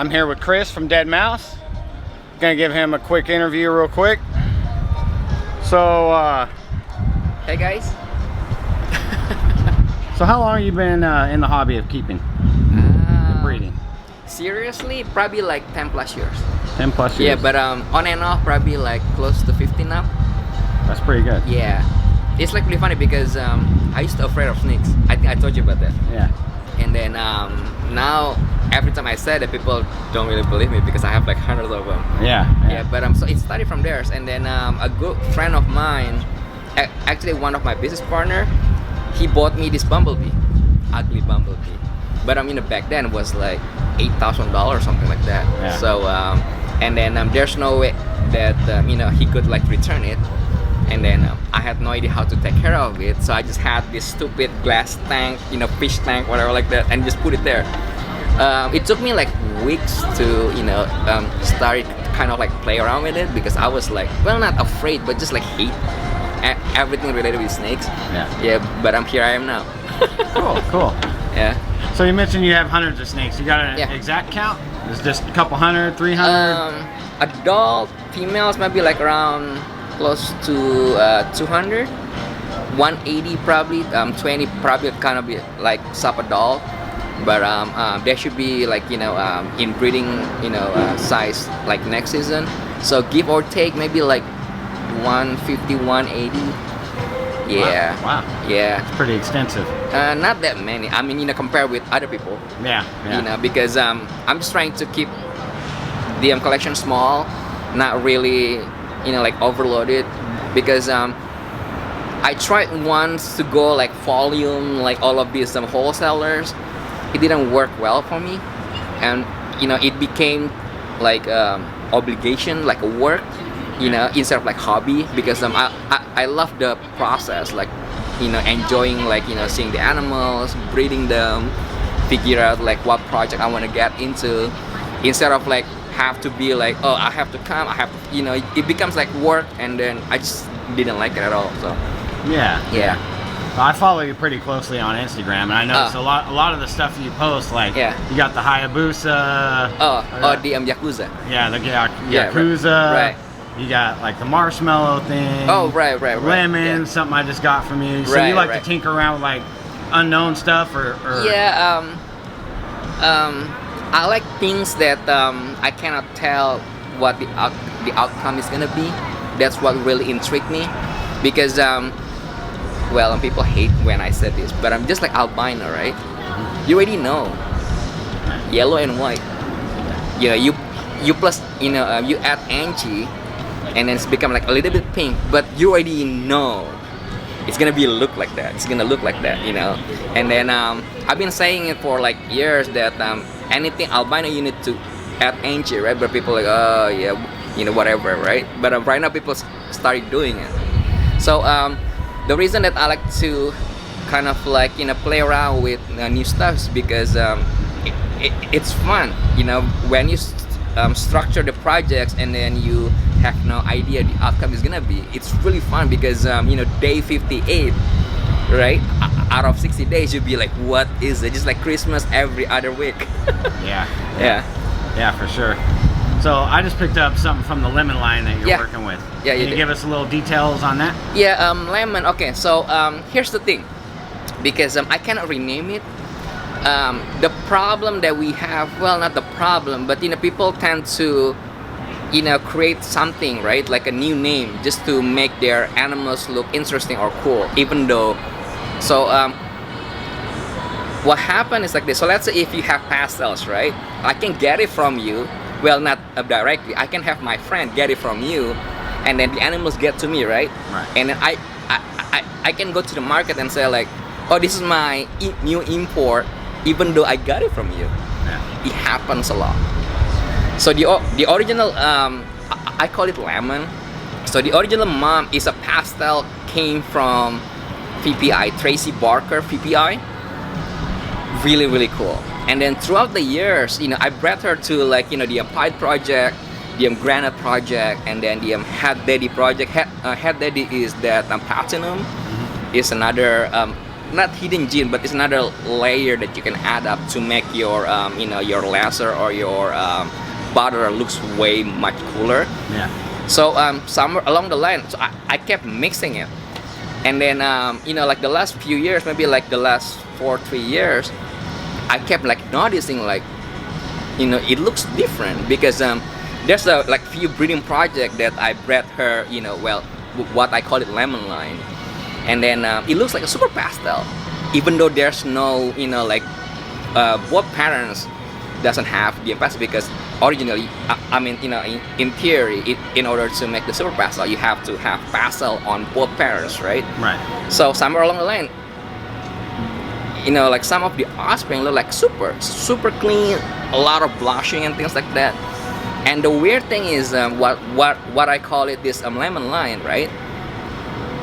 I'm here with Chris from DeadMouze. Gonna give him a quick interview real quick. So, Hey guys. so how long have you been in the hobby of keeping and breeding? Seriously, probably like 10 plus years. 10 plus years? Yeah, but on and off, probably like close to 15 now. That's pretty good. Yeah. It's like really funny because I used to afraid of snakes. I think I told you about that. Yeah. And then now every time I say that, people don't really believe me because I have like hundreds of them. Yeah. But so it started from there. And then a good friend of mine, actually one of my business partner, he bought me this bumblebee, ugly bumblebee. But back then it was like $8,000 or something like that. Yeah. So and then there's no way that he could like return it. And then I had no idea how to take care of it, so I just had this stupid glass tank, fish tank, whatever like that, and just put it there. It took me like weeks to start kind of like play around with it because I was like, well, not afraid, but just like hate everything related with snakes. Yeah, but here I am now. Cool. Yeah. So you mentioned you have hundreds of snakes. You got an exact count? It's just a couple hundred, 300? Adult females might be like around close to 200, 180 probably, 20 probably kind of be like sub-adult, but there should be like in breeding size like next season, so give or take maybe like 150, 180. Yeah. Wow. Yeah. It's pretty extensive. Not that many. I mean, compared with other people. Yeah. Because I'm just trying to keep the collection small, not really like overloaded, because I tried once to go like volume, like all of these wholesalers. It didn't work well for me, and it became like obligation, like a work, instead of like hobby, because I love the process, like enjoying like seeing the animals, breeding them, figure out like what project I want to get into, instead of like have to be like, oh, I have to come, I have to, it becomes like work, and then I just didn't like it at all. So yeah. Well, I follow you pretty closely on Instagram, and I notice a lot of the stuff you post, like you got the Hayabusa. The Yakuza. Yeah, the Yakuza. Right. You got like the marshmallow thing. Oh, right. Lemon, something I just got from you. So you like to tinker around with like unknown stuff, or? Yeah. I like things that I cannot tell what the outcome is gonna be. That's what really intrigued me, because people hate when I said this, but I'm just like albino, right? You already know, yellow and white. You plus you add Angie, and then it's become like a little bit pink, but you already know it's gonna be look like that. It's gonna look like that, And then I've been saying it for like years that anything albino you need to add Angie, right? But people are like, oh yeah, whatever, right? But right now people started doing it. So the reason that I like to kind of like play around with new stuff is because it's fun. When you structure the projects and then you have no idea the outcome is gonna be, it's really fun because day 58, right, out of 60 days you'll be like, what is it? Just like Christmas every other week. Yeah, for sure. So I just picked up something from the lemon line that you're working with. Yeah, Can you give us a little details on that? Yeah, lemon. Okay, so here's the thing, because I cannot rename it. The problem that we have, well, not the problem, but people tend to create something, right, like a new name, just to make their animals look interesting or cool, even though. So what happened is like this. So let's say if you have pastels, right, I can get it from you. Well, not directly. I can have my friend get it from you, and then the animals get to me, right? And then I can go to the market and say like, oh, this is my new import, even though I got it from you. It happens a lot. So the original, I call it lemon. So the original mom is a pastel, came from VPI, Tracy Barker VPI. Really, really cool. And then throughout the years, I bred her to like the Pied Project, the Granite Project, and then the Head Daddy Project. Head Daddy is that Platinum, is another not hidden gene, but it's another layer that you can add up to make your your laser or your butter looks way much cooler. Yeah. So somewhere along the line, so I kept mixing it, and then like the last few years, maybe like the last 3 years, I kept like noticing like it looks different because there's a like few breeding project that I bred her, well, what I call it lemon line, and then it looks like a super pastel, even though there's no like both parents doesn't have the pastel, because originally I mean in theory in order to make the super pastel you have to have pastel on both parents, right? Right. So somewhere along the line, like some of the offspring look like super clean, a lot of blushing and things like that. And the weird thing is what I call it this lemon line, right?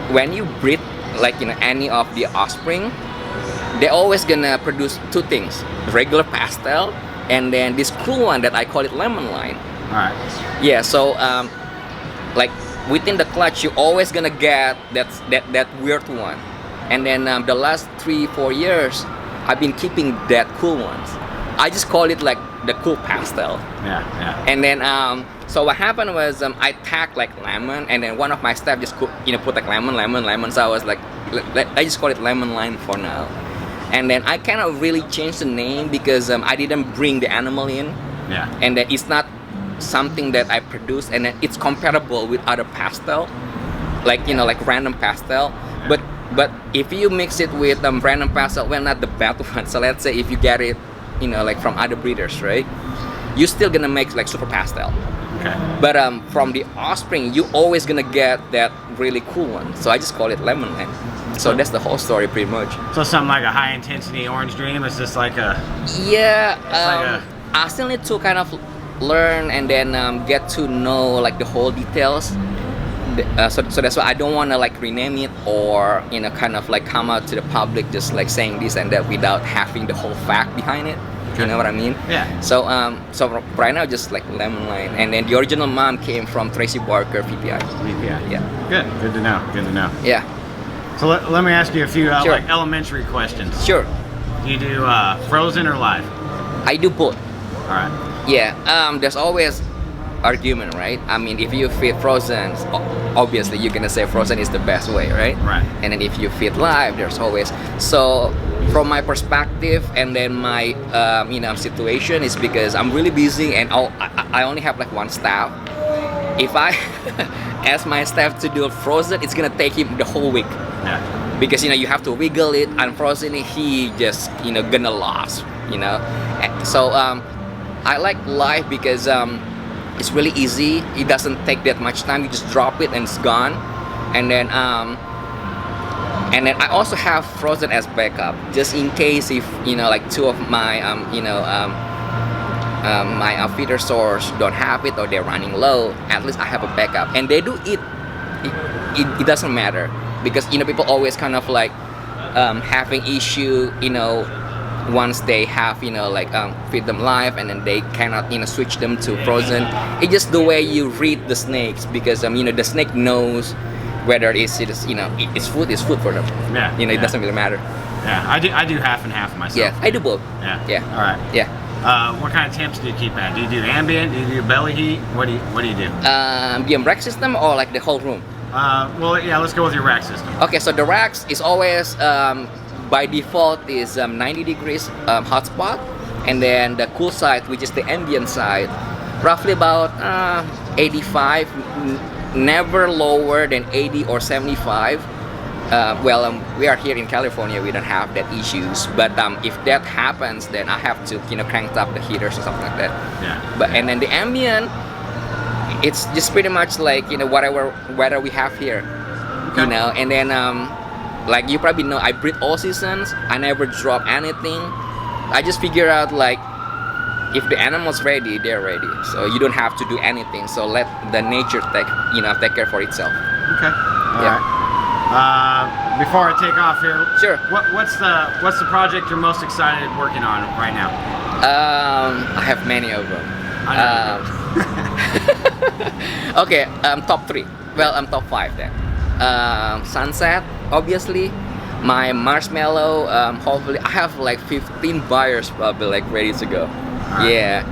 When you breed like any of the offspring, they're always gonna produce two things: regular pastel, and then this cool one that I call it lemon line. All right. Yeah. So like within the clutch, you're always gonna get that weird one. And then the last 3-4 years, I've been keeping that cool ones. I just call it like the cool pastel. Yeah, yeah. And then so what happened was I tagged like lemon, and then one of my staff just put like lemon. So I was like, I just call it lemon line for now. And then I kind of really changed the name because I didn't bring the animal in. Yeah. And then it's not something that I produce, and then it's compatible with other pastel, like like random pastel. Yeah. But if you mix it with random pastel, well, not the bad one. So let's say if you get it, like from other breeders, right? You're still gonna make like super pastel. Okay. But from the offspring, you always gonna get that really cool one. So I just call it lemon line. So that's the whole story pretty much. So something like a high intensity orange dream is just like a. Yeah. Like I still need to kind of learn and then get to know like the whole details. So that's why I don't want to like rename it or kind of like come out to the public just like saying this and that without having the whole fact behind it. Okay. You know what I mean? Yeah. So right now just like lemon line, and then the original mom came from Tracy Barker VPI. VPI. Yeah. Good to know. Good to know. Yeah. So let me ask you a few Sure. like elementary questions. Sure. Do you do frozen or live? I do both. All right. Yeah. There's always argument, right? I mean, if you feed frozen, obviously you're gonna say frozen is the best way, right? Right. And then if you feed live, there's always so. From my perspective, and then my situation is because I'm really busy and I only have like one staff. If I ask my staff to do frozen, it's gonna take him the whole week. Yeah. Because you have to wiggle it, unfrozen it, he just gonna lose. So I like live because it's really easy. It doesn't take that much time. You just drop it and it's gone. And then I also have frozen as backup, just in case if like two of my my feeder stores don't have it or they're running low. At least I have a backup, and they do eat. It doesn't matter because people always kind of like having issue once they have feed them live and then they cannot switch them to frozen. It's just the way you read the snakes because the snake knows whether it's food for them. Yeah. It doesn't really matter. Yeah. I do half and half myself. Yeah, I do both. Yeah. Yeah. All right. Yeah. What kind of temps do you keep at? Do you do ambient? Do you do belly heat? What do you do? The rack system or like the whole room? Well, yeah. Let's go with your rack system. Okay, so the racks is always by default is 90 degrees hotspot, and then the cool side, which is the ambient side, roughly about 85, never lower than 80 or 75. We are here in California, we don't have that issues, but if that happens, then I have to crank up the heaters or something like that. Yeah. And then the ambient, it's just pretty much like whatever weather we have here. Okay. And then like you probably know, I breed all seasons. I never drop anything. I just figure out like if the animal's ready, they're ready. So you don't have to do anything. So let the nature take care for itself. Okay. All right. Before I take off here, sure. What's the project you're most excited working on right now? I have many of them. Okay. Top 3. Well, top 5 then. Sunset, obviously. My marshmallow, hopefully I have like 15 buyers probably like ready to go. Right. Yeah.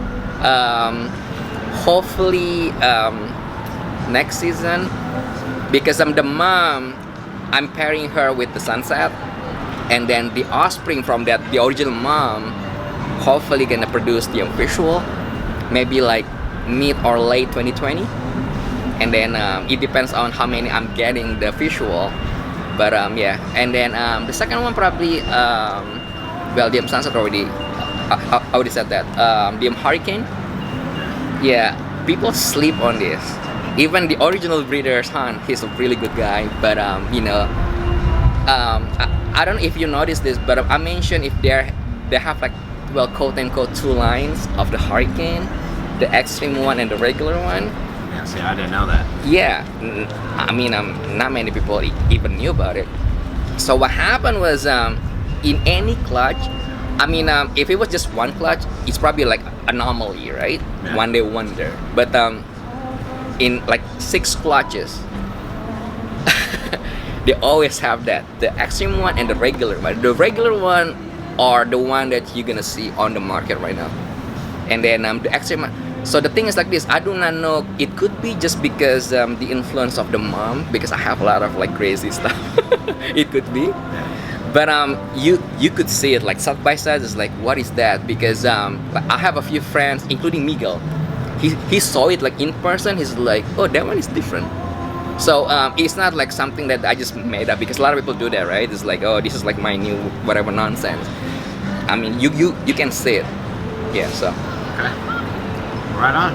Hopefully next season, because I'm the mom, I'm pairing her with the sunset, and then the offspring from that, the original mom, hopefully gonna produce the visual, maybe like mid or late 2020, and then it depends on how many I'm getting the visual, but yeah. And then the second one probably well, the sunset already, I already said that. The Hurricane, yeah, people sleep on this. Even the original breeder's hunt, he's a really good guy, but you know, I don't know if you noticed this, but I mentioned if they have like, well, quote unquote 2 lines of the Hurricane, the extreme one and the regular one. Yeah, see, I didn't know that. Yeah, I mean, not many people even knew about it. So what happened was, in any clutch, I mean, if it was just one clutch, it's probably like anomaly, right? Yeah. One day wonder. But in like 6 clutches, they always have that, the extreme one and the regular one. The regular one are the one that you're gonna see on the market right now, and then the extreme one. So the thing is like this, I do not know, it could be just because the influence of the mom, because I have a lot of like crazy stuff. It could be, but you could see it like side by side. It's like, what is that? Because I have a few friends, including Miguel. He saw it like in person. He's like, oh, that one is different. So it's not like something that I just made up, because a lot of people do that, right? It's like, oh, this is like my new whatever nonsense. I mean, you can see it. Yeah, so. Okay. Right on.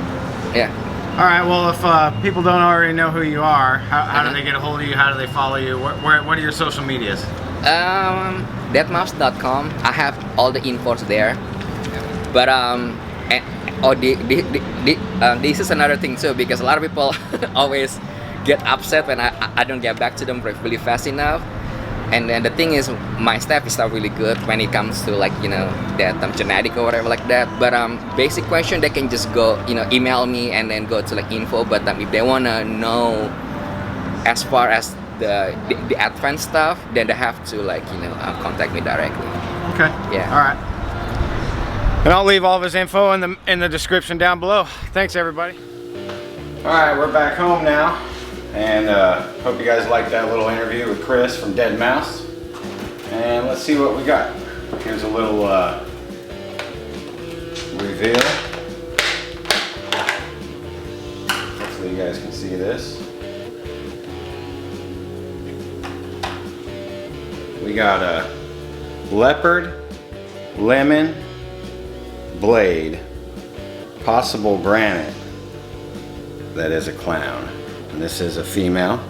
Yeah. All right, well, if people don't already know who you are, how do they get a hold of you? How do they follow you? What are your social medias? DeadMouze.com. I have all the infos there. But this is another thing too, because a lot of people always get upset when I don't get back to them really fast enough. And then the thing is, my staff is not really good when it comes to like, you know, that genetic or whatever like that. But basic question, they can just go, you know, email me and then go to like info. But if they wanna know as far as the advanced stuff, then they have to like, you know, contact me directly. Okay. Yeah. All right. And I'll leave all of his info in the description down below. Thanks, everybody. All right, we're back home now. And hope you guys liked that little interview with Chris from DeadMouze. And let's see what we got. Here's a little reveal. Hopefully you guys can see this. We got a leopard, lemon, blade, possible granite. That is a clown. And this is a female.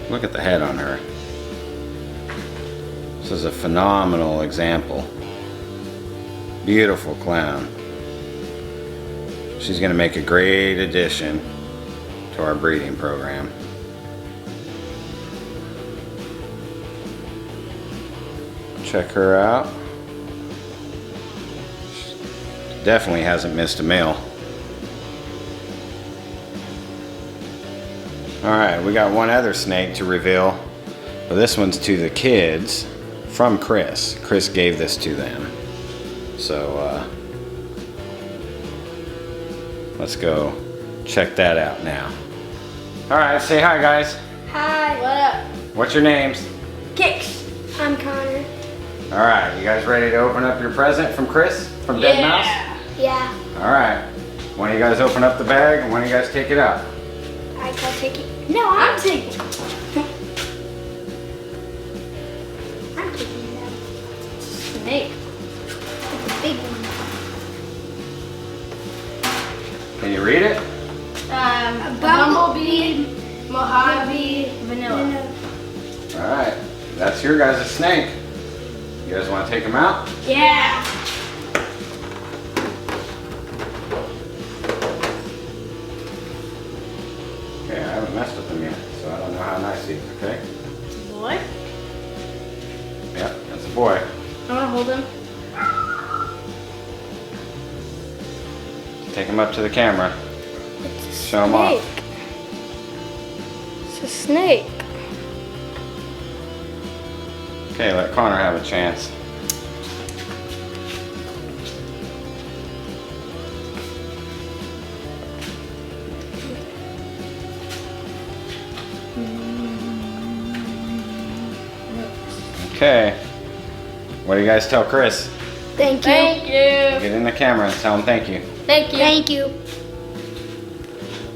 Look at the head on her. This is a phenomenal example. Beautiful clown. She's going to make a great addition to our breeding program. Check her out. She definitely hasn't missed a meal. Alright, we got one other snake to reveal, but this one's to the kids from Chris. Chris gave this to them. So, let's go check that out now. Alright, say hi guys. Hi. What up? What's your names? Kicks. I'm Connor. Alright, you guys ready to open up your present from Chris from DeadMouze? Yeah. Alright, when do you guys open up the bag and when do you guys take it out? I can take it. No, I'm taking it. I'm taking it out. Snake. It's a big one. Can you read it? Bumblebee, Mojave, Vanilla. Alright, that's your guys' snake. You guys want to take him out? Yeah. Okay, I haven't messed with him yet, so I don't know how nice he is, okay? Boy? Yep, that's a boy. I want to hold him. Take him up to the camera. It's a Show him off. It's a snake. Okay, let Connor have a chance. Okay. What do you guys tell Chris? Thank you. Thank you. Get in the camera and tell him thank you. Thank you. Thank you.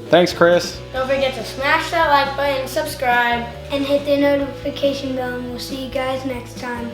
Thanks, Chris. Don't forget to smash that like button, subscribe. And hit the notification bell, and we'll see you guys next time.